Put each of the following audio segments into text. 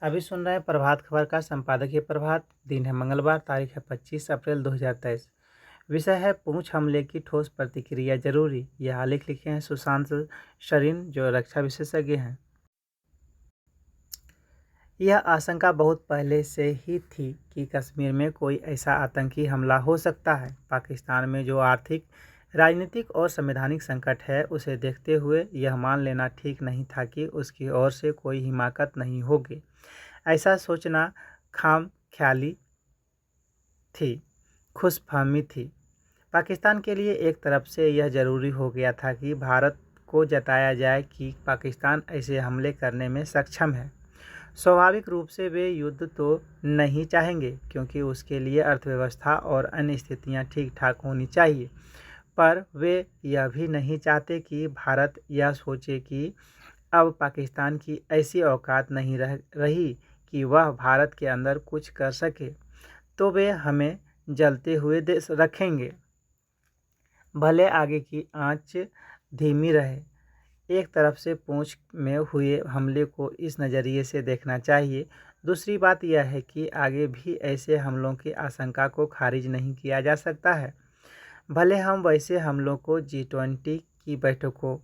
अभी सुन रहे हैं प्रभात खबर का संपादकीय प्रभात। दिन है मंगलवार, तारीख है 25 अप्रैल 2023। विषय है पूंछ हमले की ठोस प्रतिक्रिया जरूरी। यह आलेख लिखे हैं सुशांत शरीन, जो रक्षा विशेषज्ञ हैं। यह आशंका बहुत पहले से ही थी कि कश्मीर में कोई ऐसा आतंकी हमला हो सकता है। पाकिस्तान में जो आर्थिक, राजनीतिक और संवैधानिक संकट है, उसे देखते हुए यह मान लेना ठीक नहीं था कि उसकी ओर से कोई हिमाकत नहीं होगी। ऐसा सोचना खामख्याली थी, खुशफहमी थी। पाकिस्तान के लिए एक तरफ से यह ज़रूरी हो गया था कि भारत को जताया जाए कि पाकिस्तान ऐसे हमले करने में सक्षम है। स्वाभाविक रूप से वे युद्ध तो नहीं चाहेंगे, क्योंकि उसके लिए अर्थव्यवस्था और अन्य स्थितियां ठीक ठाक होनी चाहिए। पर वे यह भी नहीं चाहते कि भारत यह सोचे कि अब पाकिस्तान की ऐसी औकात नहीं रही कि वह भारत के अंदर कुछ कर सके, तो वे हमें जलते हुए देश रखेंगे, भले आगे की आंच धीमी रहे। एक तरफ से पूंछ में हुए हमले को इस नज़रिए से देखना चाहिए। दूसरी बात यह है कि आगे भी ऐसे हमलों की आशंका को खारिज नहीं किया जा सकता है। भले हम वैसे हमलों को G20 की बैठकों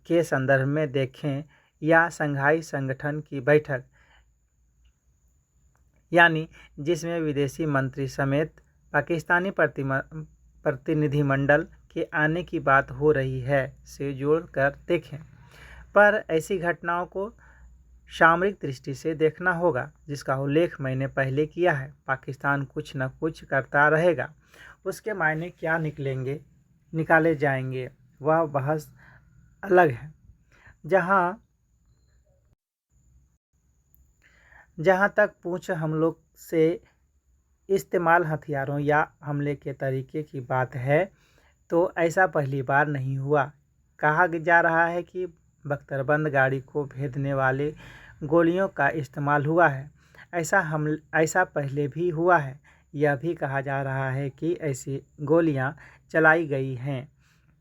के संदर्भ में देखें या शंघाई संगठन की बैठक, यानी जिसमें विदेशी मंत्री समेत पाकिस्तानी प्रतिनिधिमंडल के आने की बात हो रही है, से जोड़कर देखें। पर ऐसी घटनाओं को सामरिक दृष्टि से देखना होगा, जिसका उल्लेख मैंने पहले किया है। पाकिस्तान कुछ न कुछ करता रहेगा, उसके मायने क्या निकाले जाएंगे, वह बहस अलग है। जहाँ तक पूंछ हमलों से इस्तेमाल हथियारों या हमले के तरीके की बात है, तो ऐसा पहली बार नहीं हुआ। कहा जा रहा है कि बख्तरबंद गाड़ी को भेदने वाले गोलियों का इस्तेमाल हुआ है। ऐसा पहले भी हुआ है। यह भी कहा जा रहा है कि ऐसी गोलियां चलाई गई हैं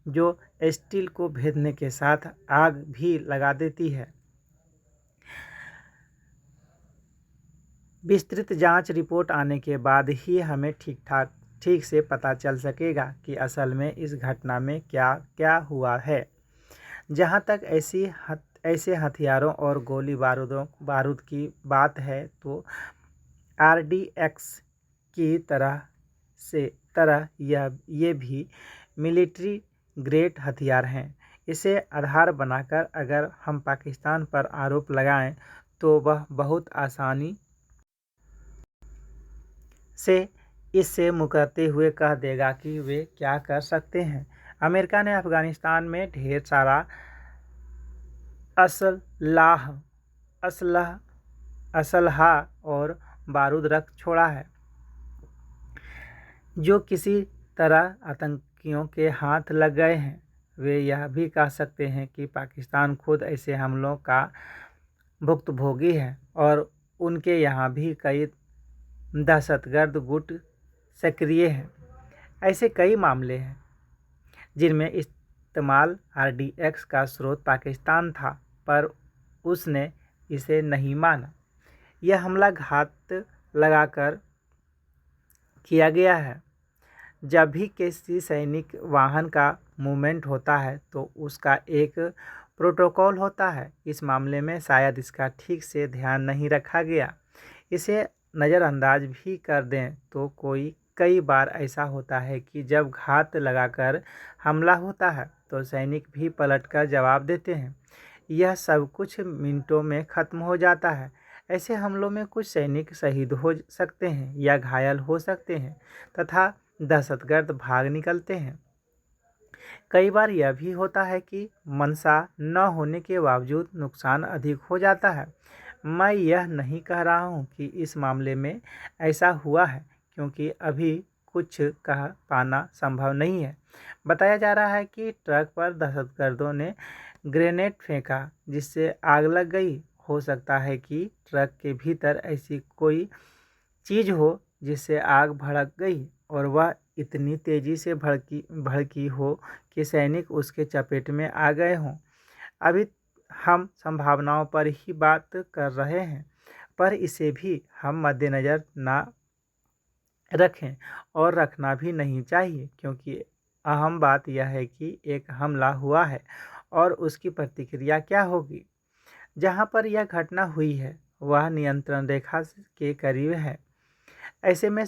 जो स्टील को भेदने के साथ आग भी लगा देती है। विस्तृत जांच रिपोर्ट आने के बाद ही हमें ठीक से पता चल सकेगा कि असल में इस घटना में क्या क्या हुआ है। जहां तक ऐसे हथियारों और गोली बारूद की बात है, तो RDX की तरह ये भी मिलिट्री ग्रेड हथियार हैं। इसे आधार बनाकर अगर हम पाकिस्तान पर आरोप लगाएं, तो वह बहुत आसानी से इससे मुकरते हुए कह देगा कि वे क्या कर सकते हैं। अमेरिका ने अफगानिस्तान में ढेर सारा असलहा और बारूद रख छोड़ा है, जो किसी तरह आतंकियों के हाथ लग गए हैं। वे यह भी कह सकते हैं कि पाकिस्तान खुद ऐसे हमलों का भुक्तभोगी है और उनके यहाँ भी कई दहशतगर्द गुट सक्रिय हैं। ऐसे कई मामले हैं जिनमें इस्तेमाल RDX का स्रोत पाकिस्तान था, पर उसने इसे नहीं माना। यह हमला घात लगाकर किया गया है। जब भी किसी सैनिक वाहन का मूवमेंट होता है, तो उसका एक प्रोटोकॉल होता है। इस मामले में शायद इसका ठीक से ध्यान नहीं रखा गया। इसे नज़रअंदाज भी कर दें तो कई बार ऐसा होता है कि जब घात लगाकर हमला होता है, तो सैनिक भी पलटकर जवाब देते हैं। यह सब कुछ मिनटों में ख़त्म हो जाता है। ऐसे हमलों में कुछ सैनिक शहीद हो सकते हैं या घायल हो सकते हैं तथा दहशतगर्द भाग निकलते हैं। कई बार यह भी होता है कि मंशा न होने के बावजूद नुकसान अधिक हो जाता है। मैं यह नहीं कह रहा हूँ कि इस मामले में ऐसा हुआ है, क्योंकि अभी कुछ कह पाना संभव नहीं है। बताया जा रहा है कि ट्रक पर दहशतगर्दों ने ग्रेनेड फेंका, जिससे आग लग गई। हो सकता है कि ट्रक के भीतर ऐसी कोई चीज़ हो जिससे आग भड़क गई और वह इतनी तेज़ी से भड़की हो कि सैनिक उसके चपेट में आ गए हों। अभी हम संभावनाओं पर ही बात कर रहे हैं, पर इसे भी हम मद्देनज़र ना रखें और रखना भी नहीं चाहिए, क्योंकि अहम बात यह है कि एक हमला हुआ है और उसकी प्रतिक्रिया क्या होगी। जहाँ पर यह घटना हुई है वह नियंत्रण रेखा के करीब है। ऐसे में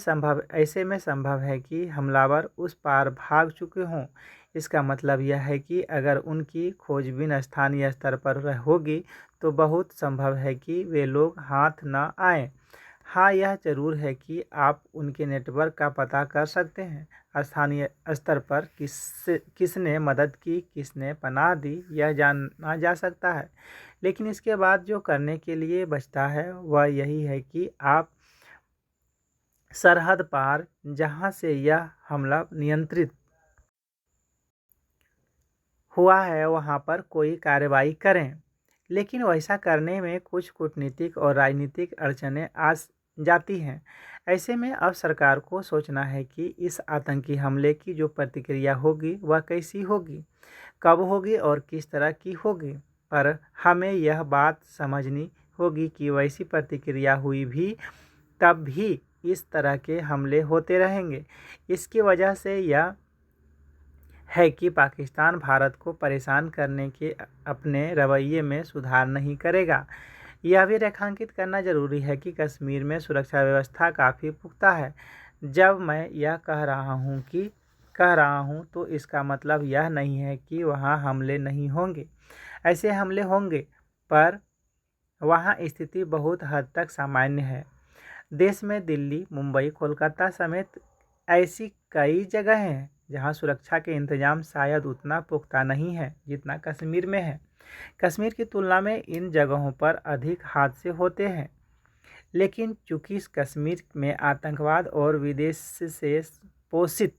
संभव है कि हमलावर उस पार भाग चुके हों। इसका मतलब यह है कि अगर उनकी खोजबीन स्थानीय स्तर पर होगी तो बहुत संभव है कि वे लोग हाथ न आएं। हाँ, यह ज़रूर है कि आप उनके नेटवर्क का पता कर सकते हैं। स्थानीय स्तर पर किसने मदद की, किसने पनाह दी, यह जाना जा सकता है। लेकिन इसके बाद जो करने के लिए बचता है वह यही है कि आप सरहद पार, जहां से यह हमला नियंत्रित हुआ है, वहां पर कोई कार्रवाई करें। लेकिन वैसा करने में कुछ कूटनीतिक और राजनीतिक अड़चनें आ जाती हैं। ऐसे में अब सरकार को सोचना है कि इस आतंकी हमले की जो प्रतिक्रिया होगी वह कैसी होगी, कब होगी और किस तरह की होगी। पर हमें यह बात समझनी होगी कि वैसी प्रतिक्रिया हुई भी तब भी इस तरह के हमले होते रहेंगे। इसकी वजह से यह है कि पाकिस्तान भारत को परेशान करने के अपने रवैये में सुधार नहीं करेगा। यह भी रेखांकित करना जरूरी है कि कश्मीर में सुरक्षा व्यवस्था काफ़ी पुख्ता है। जब मैं यह कह रहा हूँ तो इसका मतलब यह नहीं है कि वहाँ हमले नहीं होंगे। ऐसे हमले होंगे, पर वहाँ स्थिति बहुत हद तक सामान्य है। देश में दिल्ली, मुंबई, कोलकाता समेत ऐसी कई जगह हैं जहां सुरक्षा के इंतजाम शायद उतना पुख्ता नहीं है जितना कश्मीर में है। कश्मीर की तुलना में इन जगहों पर अधिक हादसे होते हैं। लेकिन चूंकि कश्मीर में आतंकवाद और विदेश से पोषित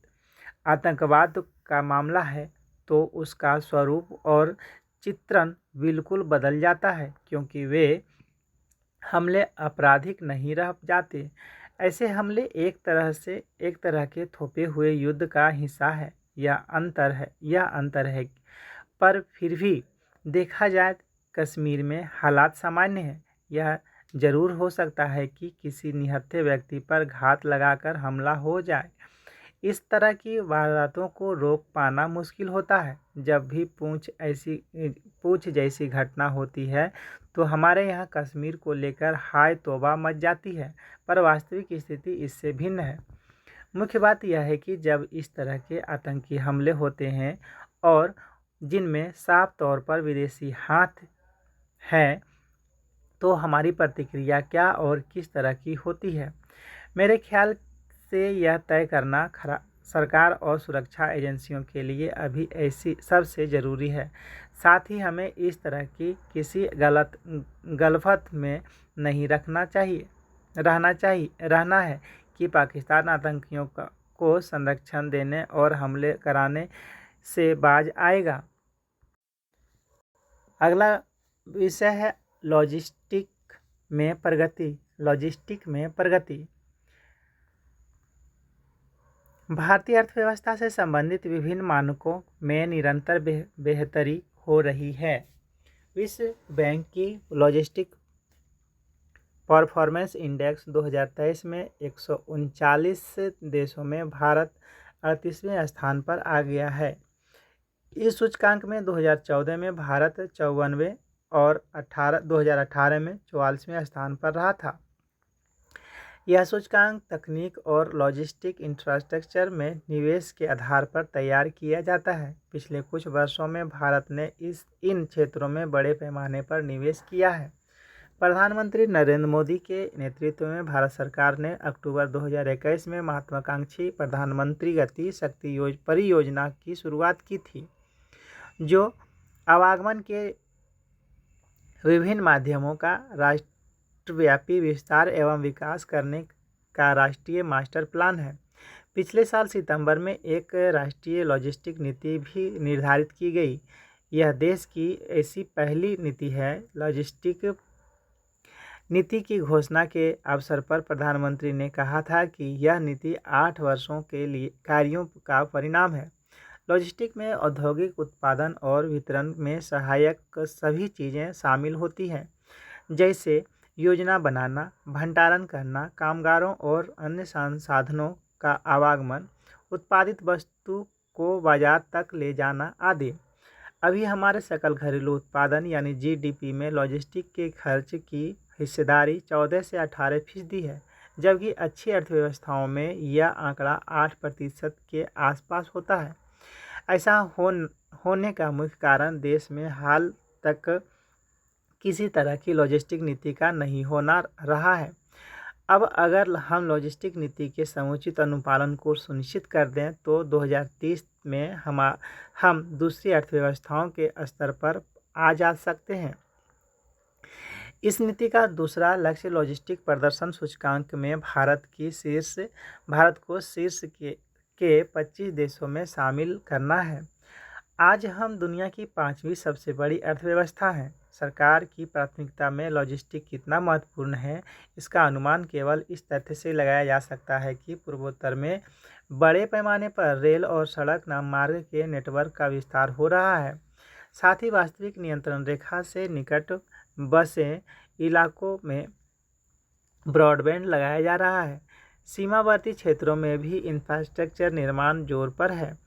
आतंकवाद का मामला है, तो उसका स्वरूप और चित्रण बिल्कुल बदल जाता है, क्योंकि वे हमले आपराधिक नहीं रह जाते। ऐसे हमले एक तरह के थोपे हुए युद्ध का हिस्सा है। यह अंतर है, पर फिर भी देखा जाए कश्मीर में हालात सामान्य हैं। यह जरूर हो सकता है कि किसी निहत्थे व्यक्ति पर घात लगाकर हमला हो जाए। इस तरह की वारदातों को रोक पाना मुश्किल होता है। जब भी पूंछ जैसी घटना होती है तो हमारे यहाँ कश्मीर को लेकर हाय तौबा मच जाती है, पर वास्तविक स्थिति इससे भिन्न है। मुख्य बात यह है कि जब इस तरह के आतंकी हमले होते हैं और जिनमें साफ तौर पर विदेशी हाथ हैं, तो हमारी प्रतिक्रिया क्या और किस तरह की होती है। मेरे ख्याल से यह तय करना सरकार और सुरक्षा एजेंसियों के लिए अभी ऐसी सबसे ज़रूरी है। साथ ही हमें इस तरह की किसी गलफत में नहीं रहना है कि पाकिस्तान आतंकियों को संरक्षण देने और हमले कराने से बाज आएगा। अगला विषय है लॉजिस्टिक में प्रगति। भारतीय अर्थव्यवस्था से संबंधित विभिन्न मानकों में निरंतर बेहतरी हो रही है। विश्व बैंक की लॉजिस्टिक परफॉर्मेंस इंडेक्स 2023 में 139 देशों में भारत 38वें स्थान पर आ गया है। इस सूचकांक में 2014 में भारत 54वें और 2018 में 44वें स्थान पर रहा था। यह सूचकांक तकनीक और लॉजिस्टिक इंफ्रास्ट्रक्चर में निवेश के आधार पर तैयार किया जाता है। पिछले कुछ वर्षों में भारत ने इन क्षेत्रों में बड़े पैमाने पर निवेश किया है। प्रधानमंत्री नरेंद्र मोदी के नेतृत्व में भारत सरकार ने अक्टूबर 2021 में महत्वाकांक्षी प्रधानमंत्री गति शक्ति परियोजना की शुरुआत की थी, जो आवागमन के विभिन्न माध्यमों का राष्ट्रव्यापी विस्तार एवं विकास करने का राष्ट्रीय मास्टर प्लान है। पिछले साल सितंबर में एक राष्ट्रीय लॉजिस्टिक नीति भी निर्धारित की गई। यह देश की ऐसी पहली नीति है। लॉजिस्टिक नीति की घोषणा के अवसर पर प्रधानमंत्री ने कहा था कि यह नीति 8 वर्षों के लिए कार्यों का परिणाम है। लॉजिस्टिक में औद्योगिक उत्पादन और वितरण में सहायक सभी चीज़ें शामिल होती हैं, जैसे योजना बनाना, भंडारण करना, कामगारों और अन्य संसाधनों का आवागमन, उत्पादित वस्तु को बाजार तक ले जाना आदि। अभी हमारे सकल घरेलू उत्पादन यानी जीडीपी में लॉजिस्टिक के खर्च की हिस्सेदारी 14 से 18% है, जबकि अच्छी अर्थव्यवस्थाओं में यह आंकड़ा 8% के आसपास होता है। ऐसा होने का मुख्य कारण देश में हाल तक किसी तरह की लॉजिस्टिक नीति का नहीं होना रहा है। अब अगर हम लॉजिस्टिक नीति के समुचित अनुपालन को सुनिश्चित कर दें तो 2030 में हम दूसरी अर्थव्यवस्थाओं के स्तर पर आ जा सकते हैं। इस नीति का दूसरा लक्ष्य लॉजिस्टिक प्रदर्शन सूचकांक में भारत को शीर्ष के 25 देशों में शामिल करना है। आज हम दुनिया की 5वीं सबसे बड़ी अर्थव्यवस्था हैं। सरकार की प्राथमिकता में लॉजिस्टिक कितना महत्वपूर्ण है, इसका अनुमान केवल इस तथ्य से लगाया जा सकता है कि पूर्वोत्तर में बड़े पैमाने पर रेल और सड़क मार्ग के नेटवर्क का विस्तार हो रहा है। साथ ही वास्तविक नियंत्रण रेखा से निकट बसे इलाकों में ब्रॉडबैंड लगाया जा रहा है। सीमावर्ती क्षेत्रों में भी इंफ्रास्ट्रक्चर निर्माण जोर पर है।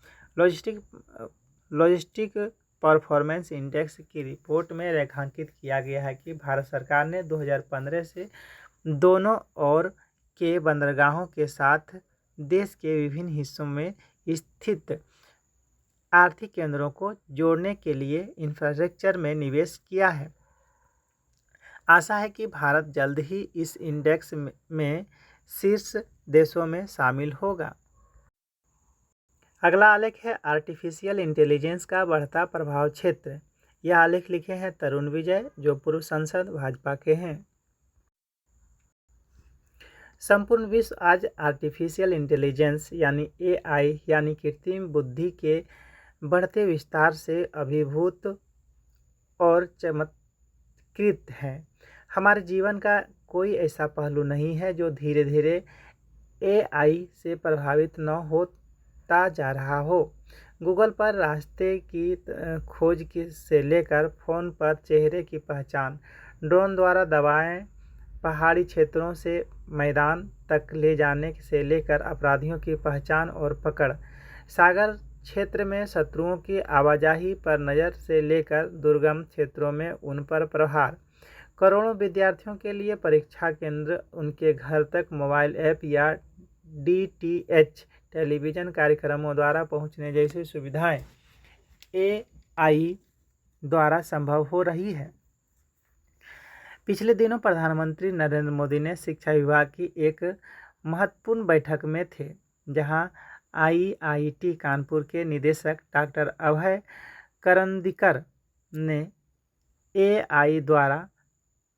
लॉजिस्टिक परफॉर्मेंस इंडेक्स की रिपोर्ट में रेखांकित किया गया है कि भारत सरकार ने 2015 से दोनों ओर के बंदरगाहों के साथ देश के विभिन्न हिस्सों में स्थित आर्थिक केंद्रों को जोड़ने के लिए इंफ्रास्ट्रक्चर में निवेश किया है। आशा है कि भारत जल्द ही इस इंडेक्स में शीर्ष देशों में शामिल होगा। अगला आलेख है आर्टिफिशियल इंटेलिजेंस का बढ़ता प्रभाव क्षेत्र। यह आलेख लिखे हैं तरुण विजय, जो पूर्व सांसद भाजपा के हैं। संपूर्ण विश्व आज आर्टिफिशियल इंटेलिजेंस यानी एआई यानी कृत्रिम बुद्धि के बढ़ते विस्तार से अभिभूत और चमत्कृत है। हमारे जीवन का कोई ऐसा पहलू नहीं है जो धीरे धीरे एआई से प्रभावित न होता जा रहा हो। गूगल पर रास्ते की खोज से लेकर फ़ोन पर चेहरे की पहचान, ड्रोन द्वारा दवाएं पहाड़ी क्षेत्रों से मैदान तक ले जाने से लेकर अपराधियों की पहचान और पकड़, सागर क्षेत्र में शत्रुओं की आवाजाही पर नज़र से लेकर दुर्गम क्षेत्रों में उन पर प्रहार, करोड़ों विद्यार्थियों के लिए परीक्षा केंद्र उनके घर तक मोबाइल ऐप या डीटीएच टेलीविज़न कार्यक्रमों द्वारा पहुंचने जैसी सुविधाएं एआई द्वारा संभव हो रही है। पिछले दिनों प्रधानमंत्री नरेंद्र मोदी ने शिक्षा विभाग की एक महत्वपूर्ण बैठक में थे, जहां आईआईटी कानपुर के निदेशक डॉक्टर अभय करंदीकर ने एआई द्वारा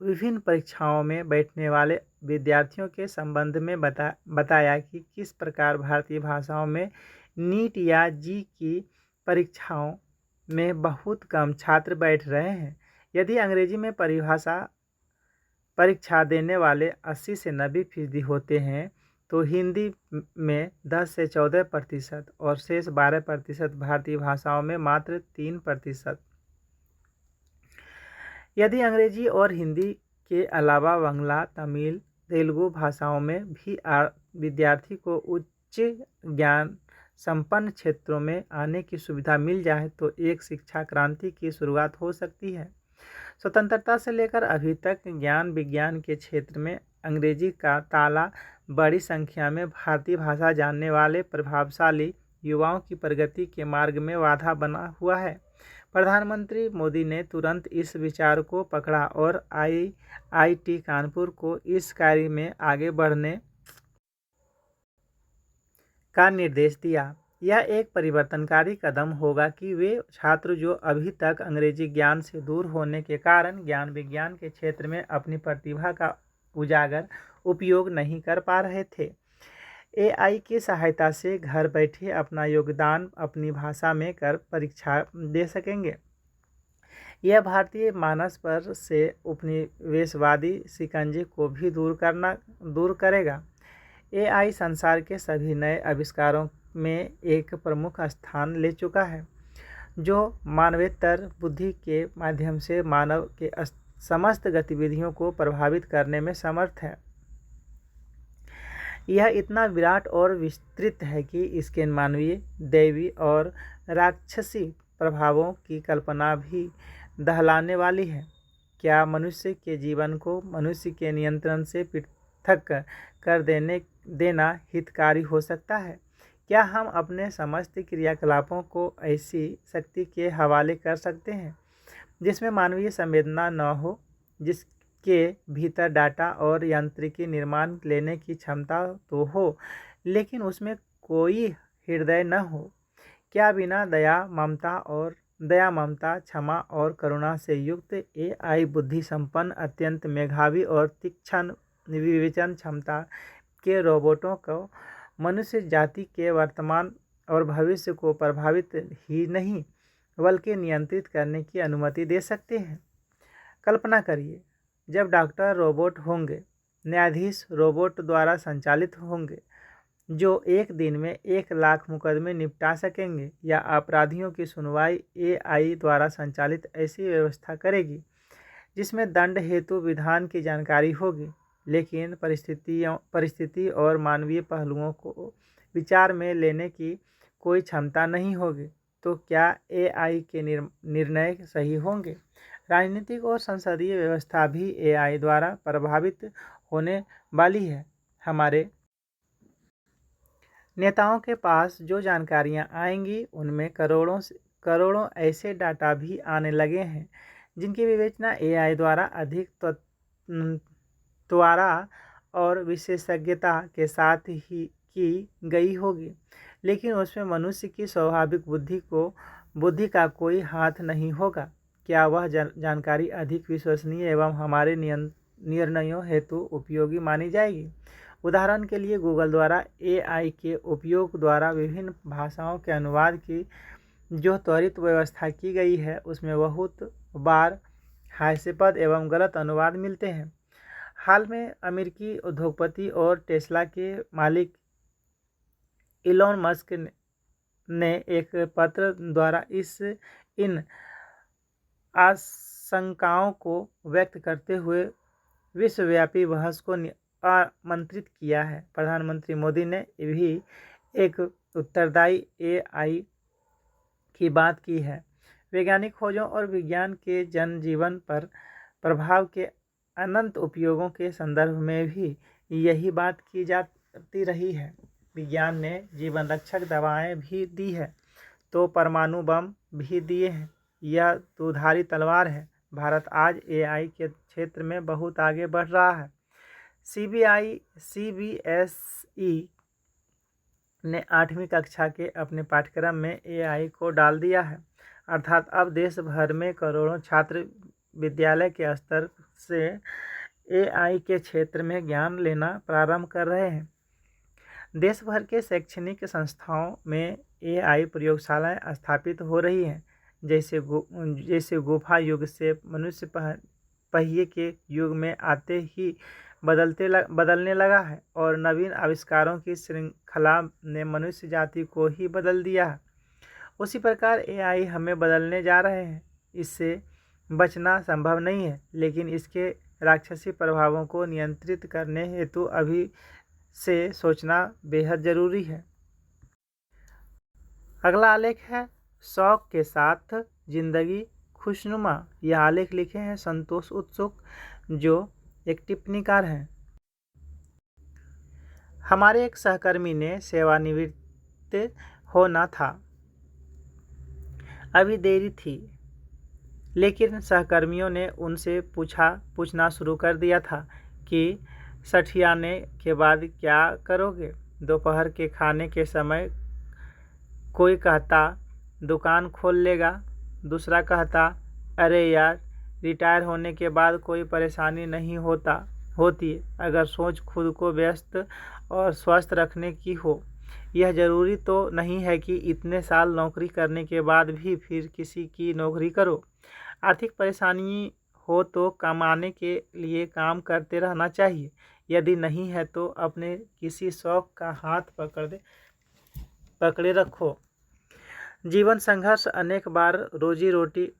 विभिन्न परीक्षाओं में बैठने वाले विद्यार्थियों के संबंध में बताया कि किस प्रकार भारतीय भाषाओं में नीट या जी की परीक्षाओं में बहुत कम छात्र बैठ रहे हैं। यदि अंग्रेजी में परीक्षा देने वाले 80 से 90% होते हैं, तो हिंदी में 10 से 14% और शेष 12% भारतीय भाषाओं में मात्र 3%। यदि अंग्रेजी और हिंदी के अलावा बांग्ला, तमिल, तेलुगु भाषाओं में भी विद्यार्थी को उच्च ज्ञान संपन्न क्षेत्रों में आने की सुविधा मिल जाए तो एक शिक्षा क्रांति की शुरुआत हो सकती है। स्वतंत्रता से लेकर अभी तक ज्ञान विज्ञान के क्षेत्र में अंग्रेजी का ताला बड़ी संख्या में भारतीय भाषा जानने वाले प्रभावशाली युवाओं की प्रगति के मार्ग में बाधा बना हुआ है। प्रधानमंत्री मोदी ने तुरंत इस विचार को पकड़ा और आईआईटी कानपुर को इस कार्य में आगे बढ़ने का निर्देश दिया। यह एक परिवर्तनकारी कदम होगा कि वे छात्र जो अभी तक अंग्रेजी ज्ञान से दूर होने के कारण ज्ञान विज्ञान के क्षेत्र में अपनी प्रतिभा का उजागर उपयोग नहीं कर पा रहे थे, एआई की सहायता से घर बैठे अपना योगदान अपनी भाषा में कर परीक्षा दे सकेंगे। यह भारतीय मानस पर से उपनिवेशवादी शिकंजे को भी दूर करेगा। एआई संसार के सभी नए आविष्कारों में एक प्रमुख स्थान ले चुका है, जो मानवेतर बुद्धि के माध्यम से मानव के समस्त गतिविधियों को प्रभावित करने में समर्थ है। यह इतना विराट और विस्तृत है कि इसके मानवीय, दैवी और राक्षसी प्रभावों की कल्पना भी दहलाने वाली है। क्या मनुष्य के जीवन को मनुष्य के नियंत्रण से पृथक कर देना हितकारी हो सकता है? क्या हम अपने समस्त क्रियाकलापों को ऐसी शक्ति के हवाले कर सकते हैं जिसमें मानवीय संवेदना न हो, जिसके भीतर डाटा और यांत्रिकी निर्माण लेने की क्षमता तो हो, लेकिन उसमें कोई हृदय न हो? क्या बिना दया, ममता, क्षमा और करुणा से युक्त AI बुद्धि संपन्न, अत्यंत मेधावी और तीक्ष्ण विवेचन क्षमता के रोबोटों को मनुष्य जाति के वर्तमान और भविष्य को प्रभावित ही नहीं बल्कि नियंत्रित करने की अनुमति दे सकते हैं? कल्पना करिए, जब डॉक्टर रोबोट होंगे, न्यायाधीश रोबोट द्वारा संचालित होंगे जो एक दिन में 1,00,000 मुकदमे निपटा सकेंगे, या अपराधियों की सुनवाई AI द्वारा संचालित ऐसी व्यवस्था करेगी जिसमें दंड हेतु विधान की जानकारी होगी, लेकिन परिस्थिति और मानवीय पहलुओं को विचार में लेने की कोई क्षमता नहीं होगी, तो क्या AI के निर्णय सही होंगे? राजनीतिक और संसदीय व्यवस्था भी AI द्वारा प्रभावित होने वाली है। हमारे नेताओं के पास जो जानकारियां आएंगी उनमें करोड़ों ऐसे डाटा भी आने लगे हैं जिनकी विवेचना AI द्वारा अधिक त्वरा और विशेषज्ञता के साथ ही की गई होगी, लेकिन उसमें मनुष्य की स्वाभाविक बुद्धि का कोई हाथ नहीं होगा। क्या वह जानकारी अधिक विश्वसनीय एवं हमारे निर्णयों हेतु उपयोगी मानी जाएगी? उदाहरण के लिए, गूगल द्वारा AI के उपयोग द्वारा विभिन्न भाषाओं के अनुवाद की जो त्वरित व्यवस्था की गई है, उसमें बहुत बार हास्यास्पद एवं गलत अनुवाद मिलते हैं। हाल में अमेरिकी उद्योगपति और टेस्ला के मालिक इलॉन मस्क ने एक पत्र द्वारा इन आशंकाओं को व्यक्त करते हुए विश्वव्यापी बहस को आमंत्रित किया है। प्रधानमंत्री मोदी ने भी एक उत्तरदायी AI की बात की है। वैज्ञानिक खोजों और विज्ञान के जनजीवन पर प्रभाव के अनंत उपयोगों के संदर्भ में भी यही बात की जाती रही है। विज्ञान ने जीवन रक्षक दवाएं भी दी है, तो परमाणु बम भी दिए हैं। यह दुधारी तलवार है। भारत आज AI के क्षेत्र में बहुत आगे बढ़ रहा है। CBSE ने 8वीं कक्षा के अपने पाठ्यक्रम में AI को डाल दिया है, अर्थात अब देश भर में करोड़ों छात्र विद्यालय के स्तर से AI के क्षेत्र में ज्ञान लेना प्रारंभ कर रहे हैं। देश भर के शैक्षणिक संस्थाओं में AI प्रयोगशालाएं स्थापित हो रही हैं। जैसे गुफा युग से मनुष्य पहिए के युग में आते ही बदलने लगा है, और नवीन आविष्कारों की श्रृंखला ने मनुष्य जाति को ही बदल दिया है, उसी प्रकार AI हमें बदलने जा रहे हैं। इससे बचना संभव नहीं है, लेकिन इसके राक्षसी प्रभावों को नियंत्रित करने हेतु अभी से सोचना बेहद जरूरी है। अगला आलेख है शौक के साथ जिंदगी खुशनुमा। यह आलेख लिखे हैं संतोष उत्सुक, जो एक टिप्पणीकार हैं। हमारे एक सहकर्मी ने सेवानिवृत्त होना था। अभी देरी थी, लेकिन सहकर्मियों ने उनसे पूछना शुरू कर दिया था कि सठियाने के बाद क्या करोगे। दोपहर के खाने के समय कोई कहता दुकान खोल लेगा, दूसरा कहता अरे यार, रिटायर होने के बाद कोई परेशानी नहीं होती अगर सोच खुद को व्यस्त और स्वस्थ रखने की हो। यह जरूरी तो नहीं है कि इतने साल नौकरी करने के बाद भी फिर किसी की नौकरी करो। आर्थिक परेशानी हो तो कमाने के लिए काम करते रहना चाहिए। यदि नहीं है तो अपने किसी शौक का हाथ पकड़े रखो। जीवन संघर्ष अनेक बार रोजी रोटी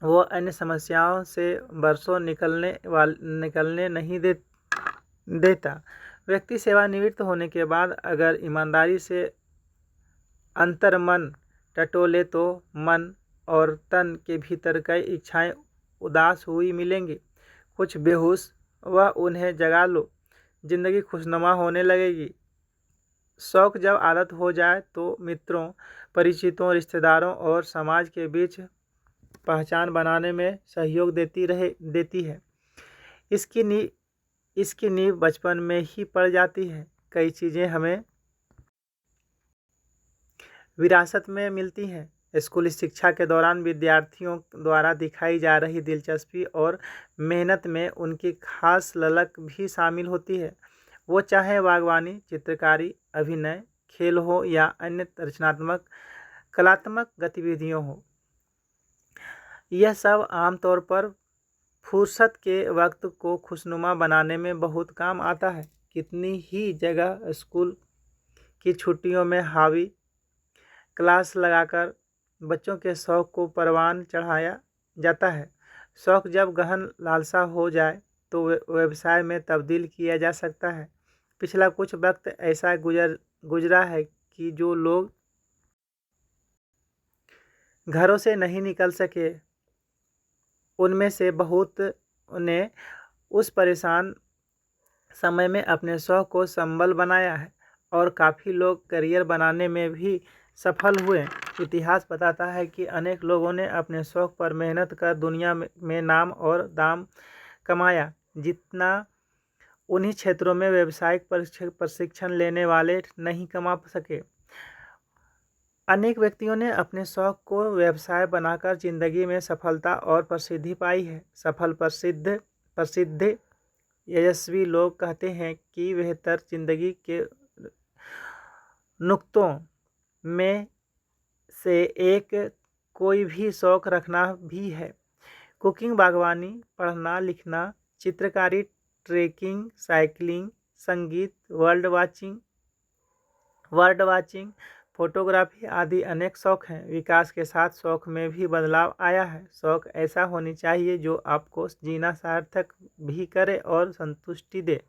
वो अन्य समस्याओं से बरसों निकलने नहीं देता। व्यक्ति सेवानिवृत्त होने के बाद अगर ईमानदारी से अंतर्मन टटोले तो मन और तन के भीतर कई इच्छाएं उदास हुई मिलेंगी। कुछ बेहोश वह उन्हें जगा लो, जिंदगी खुशनुमा होने लगेगी। शौक जब आदत हो जाए तो मित्रों, परिचितों, रिश्तेदारों और समाज के बीच पहचान बनाने में सहयोग देती है। इसकी नींव बचपन में ही पड़ जाती है। कई चीज़ें हमें विरासत में मिलती हैं। स्कूली शिक्षा के दौरान विद्यार्थियों द्वारा दिखाई जा रही दिलचस्पी और मेहनत में उनकी खास ललक भी शामिल होती है। वो चाहे बागवानी, चित्रकारी, अभिनय, खेल हो या अन्य रचनात्मक कलात्मक गतिविधियों हो। यह सब आमतौर पर फुर्सत के वक्त को खुशनुमा बनाने में बहुत काम आता है। कितनी ही जगह स्कूल की छुट्टियों में हावी क्लास लगाकर बच्चों के शौक़ को परवान चढ़ाया जाता है। शौक़ जब गहन लालसा हो जाए तो व्यवसाय में तब्दील किया जा सकता है। पिछला कुछ वक्त ऐसा गुजरा है कि जो लोग घरों से नहीं निकल सके, उनमें से बहुत ने उस परेशान समय में अपने शौक़ को संबल बनाया है और काफ़ी लोग करियर बनाने में भी सफल हुए। इतिहास बताता है कि अनेक लोगों ने अपने शौक़ पर मेहनत कर दुनिया में नाम और दाम कमाया, जितना उन्हीं क्षेत्रों में व्यावसायिक प्रशिक्षण लेने वाले नहीं कमा सके। अनेक व्यक्तियों ने अपने शौक़ को व्यवसाय बनाकर जिंदगी में सफलता और प्रसिद्धि पाई है। सफल प्रसिद्ध यशस्वी लोग कहते हैं कि बेहतर जिंदगी के नुक्तों में से एक कोई भी शौक़ रखना भी है। कुकिंग, बागवानी, पढ़ना लिखना, चित्रकारी, ट्रेकिंग, साइकिलिंग, संगीत, वर्ड वाचिंग, फोटोग्राफी आदि अनेक शौक़ हैं। विकास के साथ शौक़ में भी बदलाव आया है। शौक़ ऐसा होनी चाहिए जो आपको जीना सार्थक भी करे और संतुष्टि दे।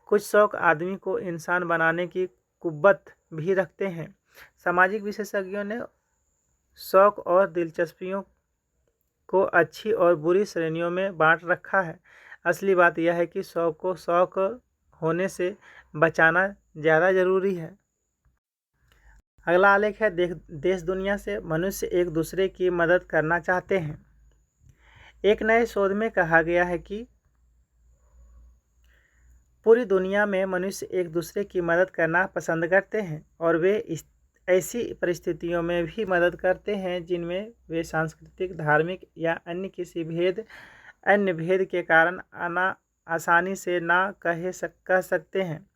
कुछ शौक़ आदमी को इंसान बनाने की कुव्वत भी रखते हैं। सामाजिक विशेषज्ञों ने शौक़ और दिलचस्पियों को अच्छी और बुरी श्रेणियों में बांट रखा है। असली बात यह है कि शौक़ को शौक़ होने से बचाना ज़्यादा ज़रूरी है। अगला आलेख है देश दुनिया से मनुष्य एक दूसरे की मदद करना चाहते हैं। एक नए शोध में कहा गया है कि पूरी दुनिया में मनुष्य एक दूसरे की मदद करना पसंद करते हैं और वे ऐसी परिस्थितियों में भी मदद करते हैं जिनमें वे सांस्कृतिक, धार्मिक या अन्य भेद के कारण आसानी से ना कह सकते हैं।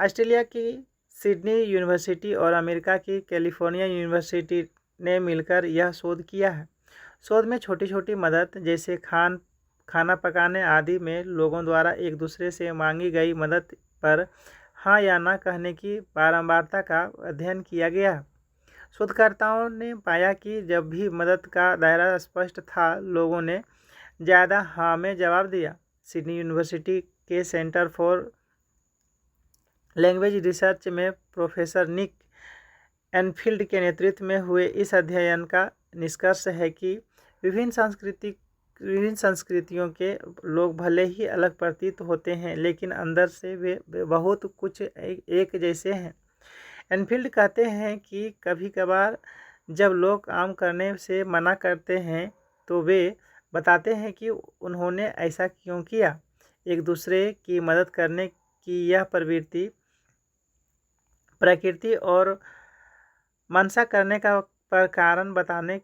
ऑस्ट्रेलिया की सिडनी यूनिवर्सिटी और अमेरिका की कैलिफोर्निया यूनिवर्सिटी ने मिलकर यह शोध किया है। शोध में छोटी छोटी मदद जैसे खाना पकाने आदि में लोगों द्वारा एक दूसरे से मांगी गई मदद पर हाँ या ना कहने की बारंबारता का अध्ययन किया गया। शोधकर्ताओं ने पाया कि जब भी मदद का दायरा स्पष्ट था, लोगों ने ज़्यादा हाँ में जवाब दिया। सिडनी यूनिवर्सिटी के सेंटर फॉर लैंग्वेज रिसर्च में प्रोफेसर निक एनफील्ड के नेतृत्व में हुए इस अध्ययन का निष्कर्ष है कि विभिन्न संस्कृतियों के लोग भले ही अलग प्रतीत होते हैं, लेकिन अंदर से वे बहुत कुछ एक जैसे हैं। एनफील्ड कहते हैं कि कभी कभार जब लोग काम करने से मना करते हैं तो वे बताते हैं कि उन्होंने ऐसा क्यों किया। एक दूसरे की मदद करने की यह प्रकृति और मनसा करने का पर कारण बताने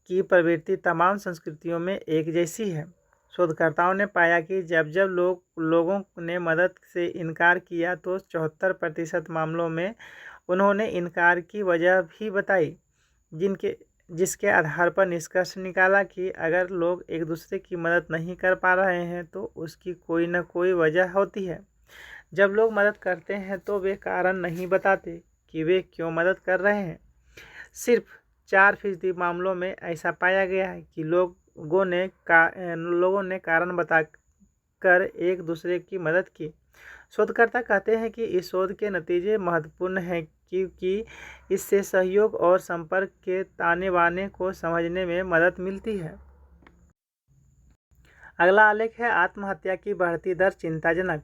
की प्रवृत्ति तमाम संस्कृतियों में एक जैसी है। शोधकर्ताओं ने पाया कि जब लोगों ने मदद से इनकार किया तो 74% मामलों में उन्होंने इनकार की वजह भी बताई, जिसके आधार पर निष्कर्ष निकाला कि अगर लोग एक दूसरे की मदद नहीं कर पा रहे हैं तो उसकी कोई न कोई वजह होती है। जब लोग मदद करते हैं तो वे कारण नहीं बताते कि वे क्यों मदद कर रहे हैं। सिर्फ 4% मामलों में ऐसा पाया गया है कि लोग लोगों ने कारण बताकर एक दूसरे की मदद की। शोधकर्ता कहते हैं कि इस शोध के नतीजे महत्वपूर्ण हैं क्योंकि इससे सहयोग और संपर्क के ताने-बाने को समझने में मदद मिलती है। अगला आलेख है आत्महत्या की बढ़ती दर चिंताजनक।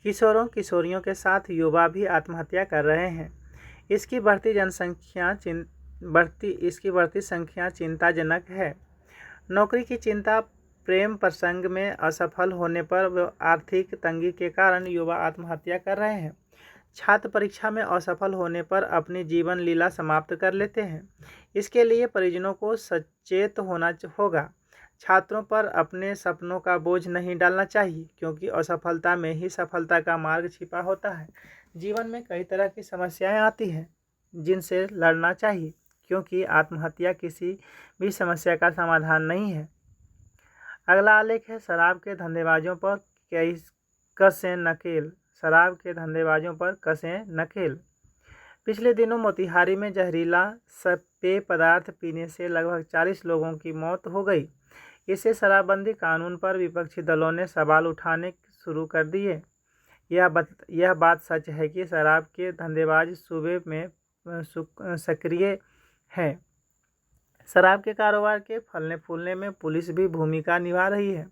किशोरों किशोरियों के साथ युवा भी आत्महत्या कर रहे हैं। इसकी बढ़ती संख्या चिंताजनक है। नौकरी की चिंता, प्रेम प्रसंग में असफल होने पर व आर्थिक तंगी के कारण युवा आत्महत्या कर रहे हैं। छात्र परीक्षा में असफल होने पर अपनी जीवन लीला समाप्त कर लेते हैं। इसके लिए परिजनों को सचेत होना होगा। छात्रों पर अपने सपनों का बोझ नहीं डालना चाहिए क्योंकि असफलता में ही सफलता का मार्ग छिपा होता है। जीवन में कई तरह की समस्याएं आती हैं जिनसे लड़ना चाहिए क्योंकि आत्महत्या किसी भी समस्या का समाधान नहीं है। अगला आलेख है शराब के धंधेबाजों पर कसें नकेल। शराब के धंधेबाजों पर कसें नकेल। पिछले दिनों मोतिहारी में जहरीला पेय पदार्थ पीने से लगभग 40 लोगों की मौत हो गई। इससे शराबबंदी कानून पर विपक्षी दलों ने सवाल उठाने शुरू कर दिए। यह बात सच है कि शराब के धंधेबाज सूबे में सक्रिय हैं। शराब के कारोबार के फलने फूलने में पुलिस भी भूमिका निभा रही है।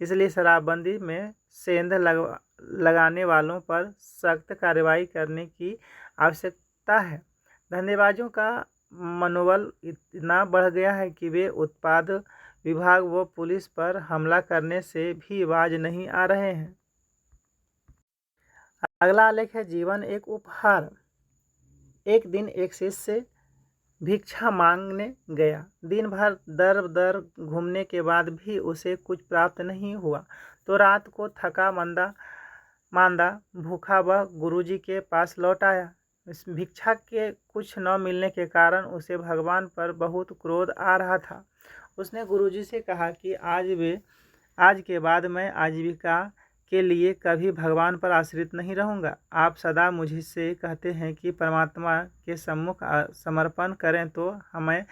इसलिए शराबबंदी में सेंध लगाने वालों पर सख्त कार्रवाई करने की आवश्यकता है। धंधेबाजों का मनोबल इतना बढ़ गया है कि वे उत्पाद विभाग व पुलिस पर हमला करने से भी बाज नहीं आ रहे हैं। अगला आलेख है जीवन एक उपहार। एक दिन एक शिष्य भिक्षा मांगने गया। दिन भर दर दर घूमने के बाद भी उसे कुछ प्राप्त नहीं हुआ तो रात को थका मांदा भूखा वह गुरुजी के पास लौट आया। भिक्षा के कुछ न मिलने के कारण उसे भगवान पर बहुत क्रोध आ रहा था। उसने गुरुजी से कहा कि आज के बाद मैं आजीविका के लिए कभी भगवान पर आश्रित नहीं रहूँगा। आप सदा मुझसे कहते हैं कि परमात्मा के सम्मुख समर्पण करें तो हमें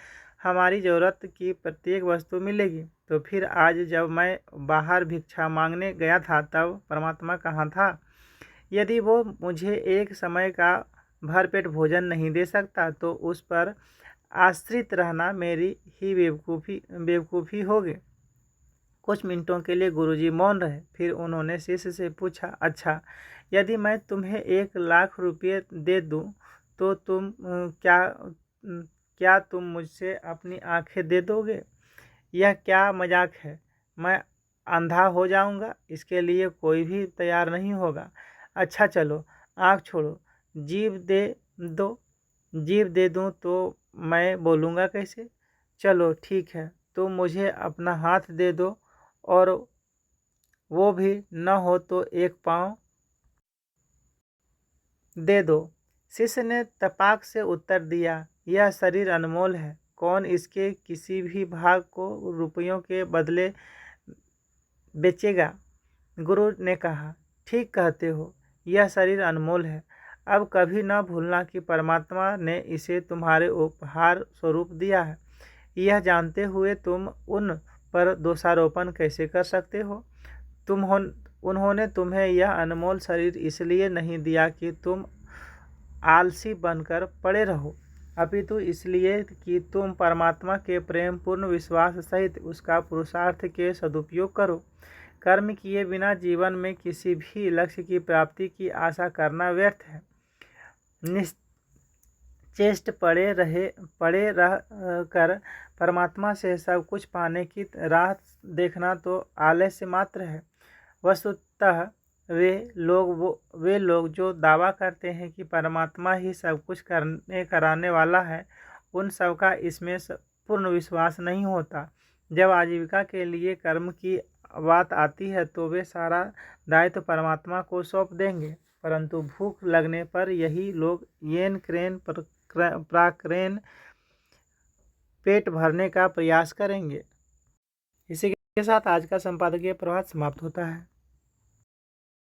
हमारी ज़रूरत की प्रत्येक वस्तु मिलेगी। तो फिर आज जब मैं बाहर भिक्षा मांगने गया था तब परमात्मा कहाँ था? यदि वो मुझे एक समय का भरपेट भोजन नहीं दे सकता तो उस पर आश्रित रहना मेरी ही बेवकूफ़ी होगी। कुछ मिनटों के लिए गुरुजी मौन रहे। फिर उन्होंने शिष्य से पूछा, अच्छा यदि मैं तुम्हें 1 लाख रुपये दे दूं तो तुम क्या तुम मुझसे अपनी आंखें दे दोगे? यह क्या मजाक है? मैं अंधा हो जाऊंगा। इसके लिए कोई भी तैयार नहीं होगा। अच्छा चलो आँख छोड़ो, जीभ दे दूं तो मैं बोलूँगा कैसे? चलो ठीक है, तो मुझे अपना हाथ दे दो और वो भी न हो तो एक पाँव दे दो। शिष्य ने तपाक से उत्तर दिया, यह शरीर अनमोल है, कौन इसके किसी भी भाग को रुपयों के बदले बेचेगा? गुरु ने कहा, ठीक कहते हो, यह शरीर अनमोल है। अब कभी न भूलना कि परमात्मा ने इसे तुम्हारे उपहार स्वरूप दिया है। यह जानते हुए तुम उन पर दोषारोपण कैसे कर सकते हो? उन्होंने तुम्हें यह अनमोल शरीर इसलिए नहीं दिया कि तुम आलसी बनकर पड़े रहो, अपितु इसलिए कि तुम परमात्मा के प्रेम पूर्ण विश्वास सहित उसका पुरुषार्थ के सदुपयोग करो। कर्म किए बिना जीवन में किसी भी लक्ष्य की प्राप्ति की आशा करना व्यर्थ है। निश्चेष्ट पड़े रह कर परमात्मा से सब कुछ पाने की राह देखना तो आलस्य मात्र है। वस्तुतः वे लोग जो दावा करते हैं कि परमात्मा ही सब कुछ कराने वाला है, उन सब का इसमें पूर्ण विश्वास नहीं होता। जब आजीविका के लिए कर्म की बात आती है तो वे सारा दायित्व परमात्मा को सौंप देंगे, परंतु भूख लगने पर यही लोग येन क्रेन प्राक्रेन पेट भरने का प्रयास करेंगे। इसी के साथ आज का संपादकीय प्रभात समाप्त होता है।